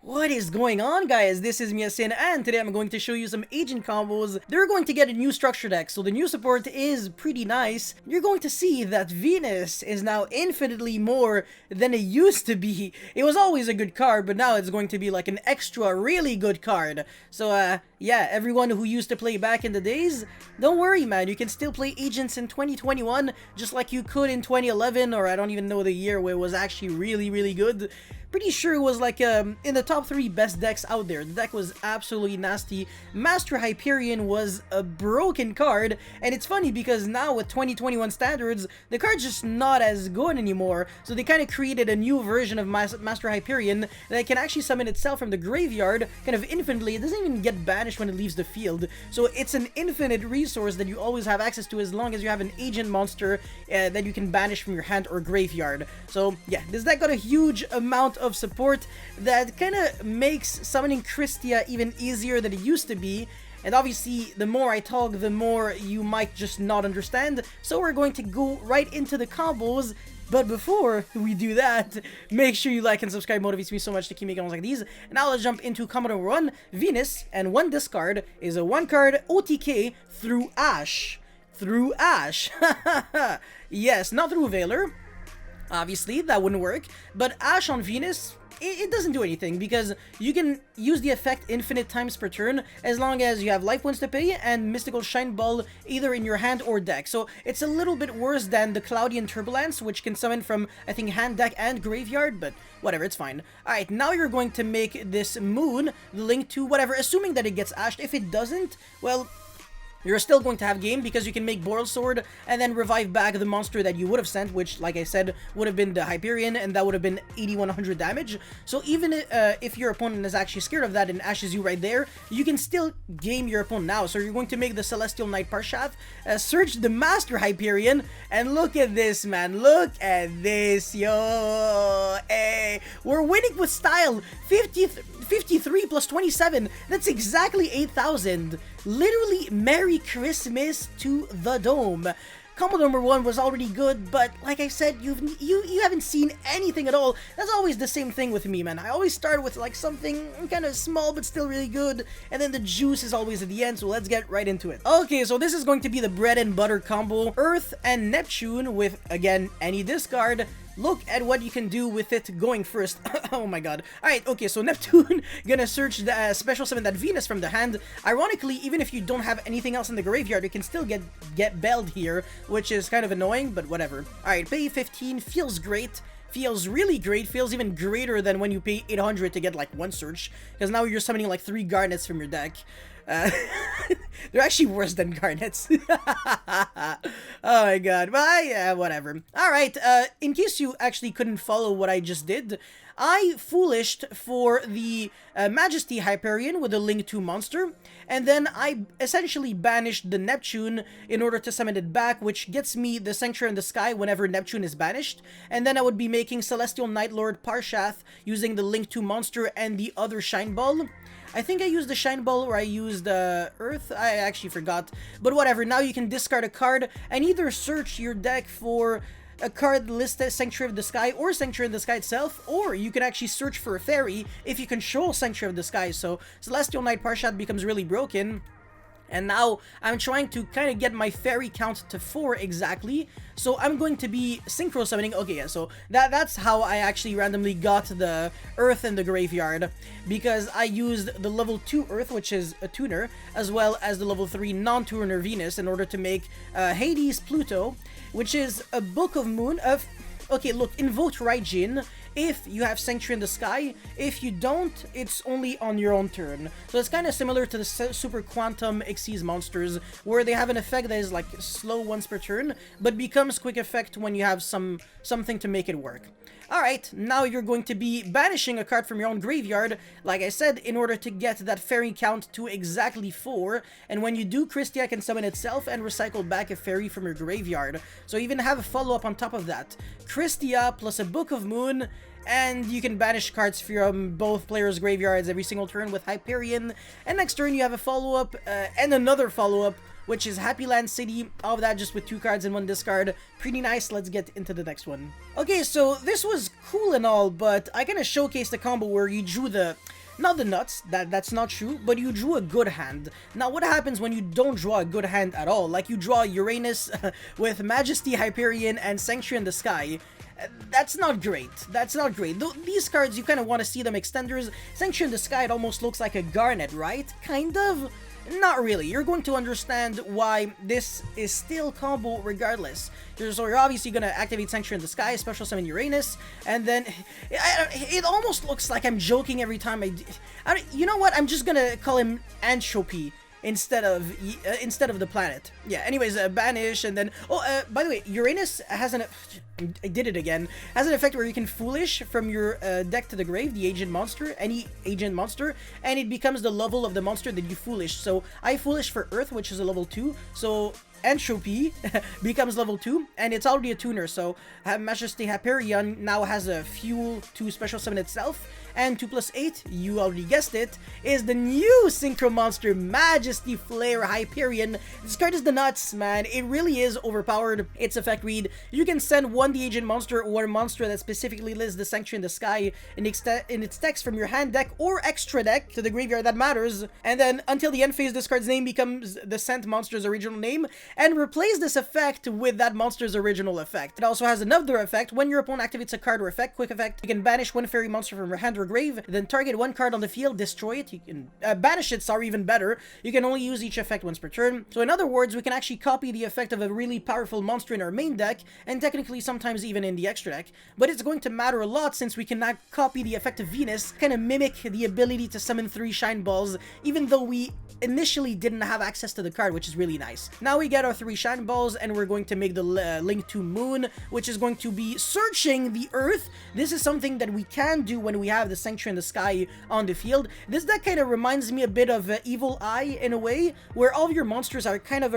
What is going on, guys? This is Miasin, and today I'm going to show you some agent combos. They're going to get a new structure deck, so the new support is pretty nice. You're going to see that Venus is now infinitely more than it used to be. It was always a good card, but now it's going to be like an extra really good card. So, yeah, everyone who used to play back in the days, don't worry, man. You can still play agents in 2021, just like you could in 2011, or I don't even know the year where it was actually really good. Pretty sure it was like in the top 3 best decks out there. The deck was absolutely nasty. Master Hyperion was a broken card, and it's funny because now with 2021 standards, the card's just not as good anymore. So they kind of created a new version of Master Hyperion that can actually summon itself from the graveyard kind of infinitely. It doesn't even get banished when it leaves the field. So it's an infinite resource that you always have access to as long as you have an agent monster that you can banish from your hand or graveyard. So yeah, this deck got a huge amount of support that kind of makes summoning Kristya even easier than it used to be. And obviously, the more I talk, the more you might just not understand. So we're going to go right into the combos. But before we do that, make sure you like and subscribe. It motivates me so much to keep making ones like these. And now let's jump into combo number 1, Venus. And one discard is a 1-card OTK through Ash. Through Ash. Yes, not through Valor. Obviously, that wouldn't work, but Ash on Venus, it doesn't do anything because you can use the effect infinite times per turn as long as you have life points to pay and Mystical Shine Ball either in your hand or deck. So it's a little bit worse than the Cloudian Turbulence, which can summon from, I think, hand, deck, and graveyard, but whatever, it's fine. Alright, now you're going to make this Moon the link to whatever, assuming that it gets ashed. If it doesn't, well, you're still going to have game because you can make Boral Sword and then revive back the monster that you would have sent, which, like I said, would have been the Hyperion, and that would have been 8100 damage. So even if your opponent is actually scared of that and ashes you right there, you can still game your opponent now. So you're going to make the Celestial Knight Parshath, search the Master Hyperion, and look at this, man. Look at this, yo. Hey, we're winning with style. 53 plus 27. That's exactly 8,000. Literally, Merry Christmas to the Dome. Combo number 1 was already good, but like I said, you haven't seen anything at all. That's always the same thing with me, man. I always start with like something kind of small but still really good, and then the juice is always at the end, so let's get right into it. Okay, so this is going to be the bread and butter combo. Earth and Neptune with, again, any discard. Look at what you can do with it going first. Oh my god. Alright, okay, so Neptune gonna search the special summon that Venus from the hand. Ironically, even if you don't have anything else in the graveyard, you can still get belled here, which is kind of annoying, but whatever. Alright, pay 15, feels great. Feels really great, feels even greater than when you pay 800 to get like 1 search, because now you're summoning like 3 garnets from your deck. They're actually worse than garnets. Oh my god. But yeah, whatever. Alright, in case you actually couldn't follow what I just did, I foolished for the Majesty Hyperion with a Link 2 monster, and then I essentially banished the Neptune in order to summon it back, which gets me the Sanctuary in the Sky whenever Neptune is banished, and then I would be making Celestial Night Lord Parshath using the Link 2 monster and the other Shine Ball. I think I used the Shine Ball or I used Earth. I actually forgot. But whatever, now you can discard a card and either search your deck for a card listed Sanctuary of the Sky or Sanctuary of the Sky itself, or you can actually search for a fairy if you control Sanctuary of the Sky. So Celestial Knight Parshath becomes really broken. And now I'm trying to kind of get my fairy count to 4 exactly. So I'm going to be synchro summoning. Okay, yeah, so that's how I actually randomly got the Earth in the graveyard, because I used the level 2 Earth, which is a tuner, as well as the level 3 non-tuner Venus in order to make Hades Pluto, which is a Book of Moon of... Okay, look, invoked Raijin if you have Sanctuary in the Sky. If you don't, it's only on your own turn. So it's kind of similar to the Super Quantum Xyz monsters, where they have an effect that is like slow once per turn, but becomes quick effect when you have something to make it work. Alright, now you're going to be banishing a card from your own graveyard, like I said, in order to get that fairy count to exactly 4, and when you do, Kristya can summon itself and recycle back a fairy from your graveyard. So even have a follow-up on top of that. Kristya plus a Book of Moon, and you can banish cards from both players' graveyards every single turn with Hyperion, and next turn you have a follow-up, and another follow-up, which is Happy Land City. All of that just with 2 cards and 1 discard. Pretty nice. Let's get into the next one. Okay, so this was cool and all, but I kind of showcased the combo where you drew the not the nuts, that's not true, but you drew a good hand. Now what happens when you don't draw a good hand at all? Like you draw Uranus with Majesty, Hyperion, and Sanctuary in the Sky. That's not great. That's not great. These cards, you kind of want to see them extenders. Sanctuary in the Sky, it almost looks like a Garnet, right? Kind of? Not really. You're going to understand why this is still combo regardless. So you're obviously going to activate Sanctuary in the Sky, special summon Uranus, and then it almost looks like I'm joking every time you know what? I'm just going to call him Entropy instead of the planet. Yeah, anyways, banish, and then by the way, Uranus has I did it again, has an effect where you can Foolish from your deck to the grave, the agent monster, any agent monster, and it becomes the level of the monster that you Foolish. So I Foolish for Earth, which is a level 2, so Entropy becomes level 2, and it's already a tuner, so Majesty Hyperion now has a fuel to special summon itself, and 2+8, you already guessed it, is the new Synchro Monster, Majesty Flare Hyperion. This card is the nuts, man. It really is overpowered. Its effect read, you can send one the agent monster or a monster that specifically lists the Sanctuary in the Sky in its text from your hand deck or extra deck to the graveyard that matters, and then until the end phase, this card's name becomes the sent monster's original name, and replace this effect with that monster's original effect. It also has another effect. When your opponent activates a card or effect, quick effect, you can banish one fairy monster from your hand or grave, then target one card on the field, destroy it. You can banish it, sorry, even better. You can only use each effect once per turn. So in other words, we can actually copy the effect of a really powerful monster in our main deck, and technically sometimes even in the extra deck, but it's going to matter a lot since we cannot copy the effect of Venus, kind of mimic the ability to summon 3 Shine Balls, even though we initially didn't have access to the card, which is really nice. Now we get our 3 Shine Balls, and we're going to make the link to Moon, which is going to be searching the Earth. This is something that we can do when we have the Sanctuary in the Sky on the field. This deck kind of reminds me a bit of Evil Eye in a way, where all of your monsters are kind of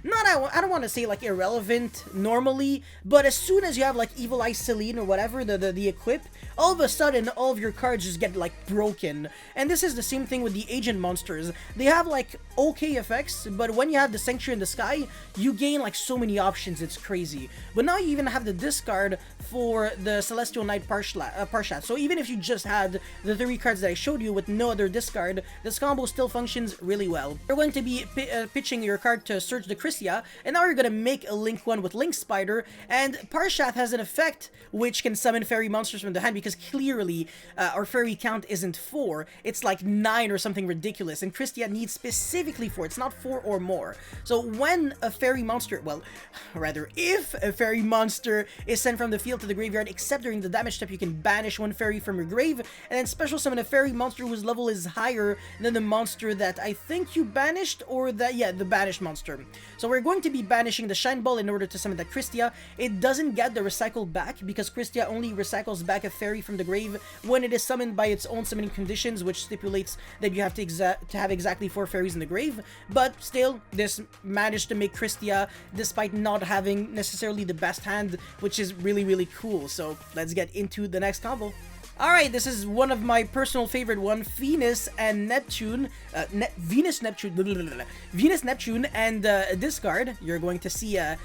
I don't want to say like irrelevant normally, but as soon as you have like Evil Eye Celine or whatever, the equip, all of a sudden all of your cards just get like broken. And this is the same thing with the agent monsters. They have like okay effects, but when you have the Sanctuary in the Sky, you gain like so many options, it's crazy. But now you even have the discard for the Celestial Knight Parshat. So even if you just had the 3 cards that I showed you with no other discard, this combo still functions really well. You're going to be pitching your card to search the Kristya, and now you're going to make a Link 1 with Link Spider, and Parshat has an effect which can summon fairy monsters from the hand, because clearly our fairy count isn't 4, it's like 9 or something ridiculous, and Kristya needs specifically 4, it's not 4 or more. So when a fairy monster, well, rather, if a fairy monster is sent from the field to the graveyard, except during the damage step, you can banish one fairy from your grave, and then special summon a fairy monster whose level is higher than the monster that I think you banished, or that, yeah, the banished monster. So we're going to be banishing the Shine Ball in order to summon that Kristya. It doesn't get the recycle back, because Kristya only recycles back a fairy from the grave when it is summoned by its own summoning conditions, which stipulates that you have to have exactly 4 fairies in the grave. But still, this managed to make Kristya, despite not having necessarily the best hand, which is really, really cool. So let's get into the next combo. Alright, this is one of my personal favorite one, Venus and Neptune, Venus, Neptune, and discard. You're going to see that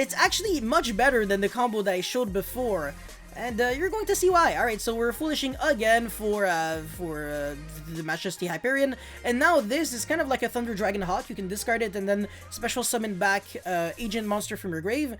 it's actually much better than the combo that I showed before, and you're going to see why. Alright, so we're Foolishing again for the Majesty Hyperion, and now this is kind of like a Thunder Dragon Hawk. You can discard it and then special summon back agent monster from your grave.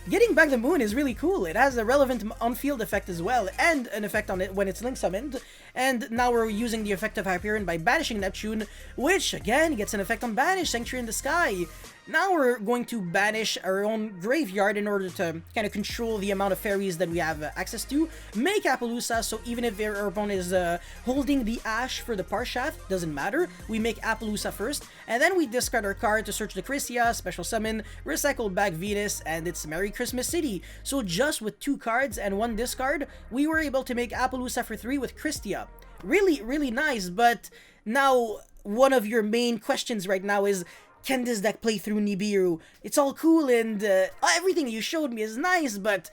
Getting back the Moon is really cool. It has a relevant on-field effect as well, and an effect on it when it's link summoned. And now we're using the effect of Hyperion by banishing Neptune, which again gets an effect on Banish, Sanctuary in the Sky. Now we're going to banish our own graveyard in order to kind of control the amount of fairies that we have access to. Make Appaloosa, so even if our opponent is holding the Ash for the Parshat, doesn't matter. We make Appaloosa first, and then we discard our card to search the Kristya, special summon, recycle back Venus, and it's Merry Christmas City. So just with 2 cards and 1 discard, we were able to make Appaloosa for 3 with Kristya. Really, really nice, but now one of your main questions right now is, can this deck play through Nibiru? It's all cool and everything you showed me is nice, but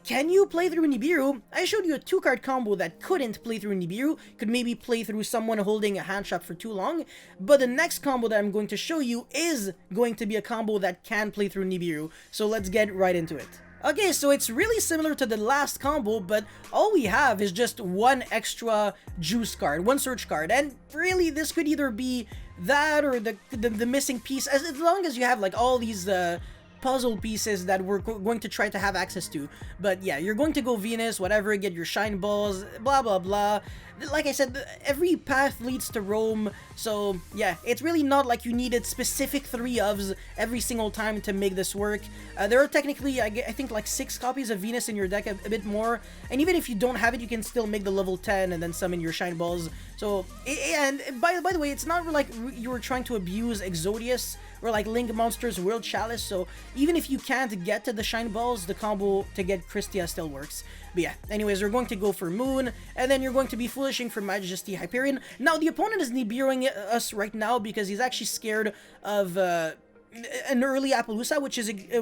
can you play through Nibiru? I showed you a 2-card combo that couldn't play through Nibiru, could maybe play through someone holding a hand shot for too long, but the next combo that I'm going to show you is going to be a combo that can play through Nibiru, so let's get right into it. Okay, so it's really similar to the last combo, but all we have is just one extra juice card, one search card, and really this could either be that or the missing piece, as long as you have like all these puzzle pieces that we're going to try to have access to. But yeah, you're going to go Venus, whatever, get your shine balls, blah blah blah. Like I said, every path leads to Rome, so yeah, it's really not like you needed specific 3 ofs every single time to make this work. There are technically, I think, like 6 copies of Venus in your deck, a bit more, and even if you don't have it, you can still make the level 10 and then summon your shine balls. So, and by the way, it's not like you were trying to abuse Exodius or like Link Monster's World Chalice, so even if you can't get to the shine balls, the combo to get Kristya still works. But yeah, anyways, we're going to go for Moon, and then you're going to be Foolishing for Majesty Hyperion. Now, the opponent is Nibiruing us right now because he's actually scared of an early Appaloosa,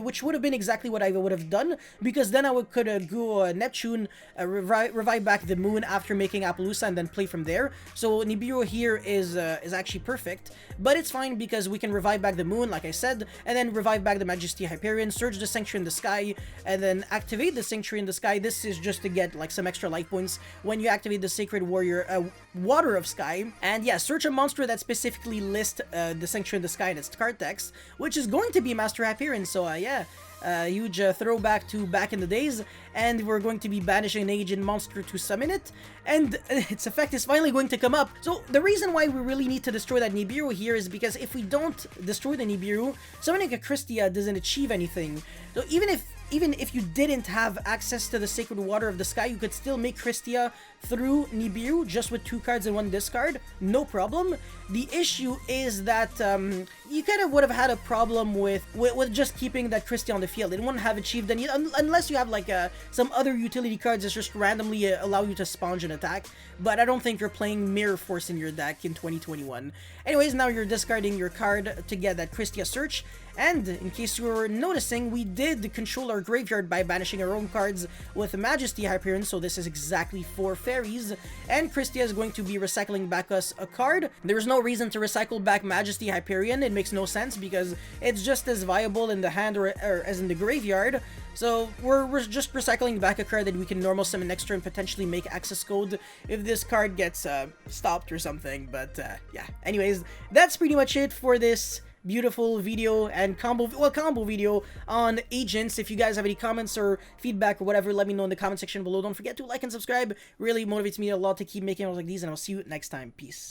which would have been exactly what I would have done, because then I could go Neptune, revive back the Moon after making Appaloosa, and then play from there. So Nibiru here is actually perfect, but it's fine because we can revive back the Moon, like I said, and then revive back the Majesty Hyperion, Surge the Sanctuary in the Sky, and then activate the Sanctuary in the Sky. This is just to get like some extra life points when you activate the Sacred Warrior Water of Sky. And yeah, search a monster that specifically lists the Sanctuary in the Sky in its card text, which is going to be Master Hyperion. So yeah, huge throwback to back in the days, and we're going to be banishing an agent monster to summon it, and its effect is finally going to come up. So the reason why we really need to destroy that Nibiru here is because if we don't destroy the Nibiru, summoning a Kristya doesn't achieve anything. So even if you didn't have access to the Sacred Water of the Sky, you could still make Kristya through Nibiru just with 2 cards and 1 discard, no problem. The issue is that you kind of would have had a problem with just keeping that Kristya on the field. It wouldn't have achieved any, unless you have like some other utility cards that just randomly allow you to sponge an attack, but I don't think you're playing Mirror Force in your deck in 2021. Anyways, now you're discarding your card to get that Kristya search, and in case you were noticing, we did control our graveyard by banishing our own cards with Majesty Hyperion, so this is exactly 4 fairies, and Kristya is going to be recycling back us a card. There's no reason to recycle back Majesty Hyperion, it makes no sense because it's just as viable in the hand or as in the graveyard, so we're just recycling back a card that we can normal summon next turn, potentially make access code if this card gets stopped or something. But yeah, anyways, that's pretty much it for this beautiful video and combo video on agents. If you guys have any comments or feedback or whatever, let me know in the comment section below. Don't forget to like and subscribe, really motivates me a lot to keep making videos like these, and I'll see you next time. Peace.